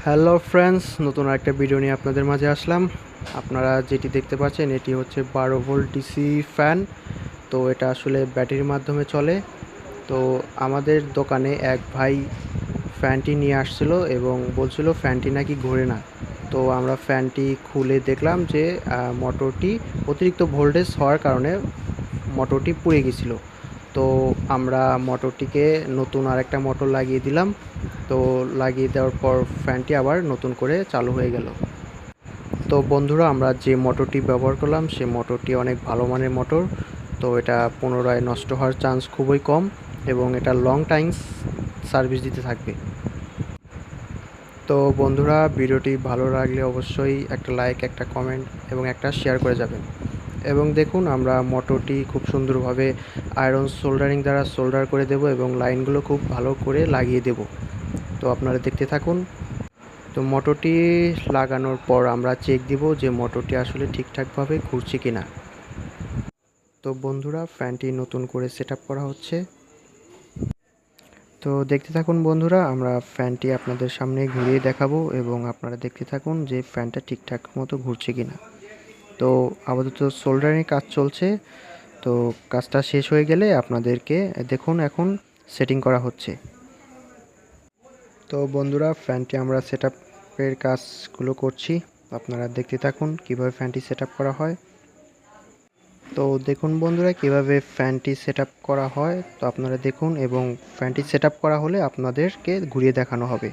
Hello friends, নতুন একটা video নিয়ে আপনাদের মাঝে আসলাম। আপনারা যেটি দেখতে পাচ্ছেন এটি হচ্ছে 12 ভোল্ট ডিসি ফ্যান। তো এটা আসলে ব্যাটারির মাধ্যমে চলে। তো আমাদের দোকানে এক ভাই ফ্যানটি নিয়ে আসছিল এবং বলছিল ফ্যানটি নাকি ঘোরে না। তো আমরা ফ্যানটি খুলে দেখলাম যে মোটরটি অতিরিক্ত ভোল্টেজ হওয়ার কারণে মোটরটি পুড়ে গেছিলো। তো আমরা মোটরটিকে নতুন আরেকটা মোটর লাগিয়ে দিলাম। তো লাগিয়ে দেওয়ার পর ফ্যানটি আবার নতুন করে চালু হয়ে গেল। তো বন্ধুরা, আমরা যে মোটরটি ব্যবহার করলাম সে মোটরটি অনেক ভালো মানের মোটর। তো এটা পুনরায় নষ্ট হওয়ার চান্স খুবই কম এবং এটা লং টাইম সার্ভিস দিতে থাকবে। তো বন্ধুরা, ভিডিওটি ভালো লাগলে অবশ্যই একটা লাইক, একটা কমেন্ট এবং একটা শেয়ার করে যাবেন। এবং দেখুন, আমরা মোটরটি খুব সুন্দরভাবে আয়রন সোল্ডারিং দ্বারা সোল্ডার করে দেব এবং লাইনগুলো খুব ভালো করে লাগিয়ে দেব। তো আপনারা দেখতে থাকুন। তো মোটরটি লাগানোর পর আমরা চেক দিব যে মোটরটি আসলে ঠিকঠাকভাবে ঘুরছে কিনা। তো বন্ধুরা, ফ্যানটি নতুন করে সেট আপ করা হচ্ছে। তো দেখতে থাকুন বন্ধুরা, আমরা ফ্যানটি আপনাদের সামনে ঘুরিয়ে দেখাবো এবং আপনারা দেখতে থাকুন যে ফ্যানটা ঠিকঠাক মতো ঘুরছে কিনা। তো আপাতত সোল্ডারিং কাজ চলছে। তো কাজটা শেষ হয়ে গেলে আপনাদেরকে দেখুন এখন সেটিং করা হচ্ছে। তো বন্ধুরা, ফ্যানটি আমরা সেট আপের কাজগুলো করছি। আপনারা দেখতে থাকুন কিভাবে ফ্যানটি সেট আপ করা হয়। তো দেখুন বন্ধুরা, কিভাবে ফ্যানটি সেট আপ করা হয়। তো আপনারা দেখুন এবং ফ্যানটি সেট আপ করা হলে আপনাদেরকে ঘুরিয়ে দেখানো হবে।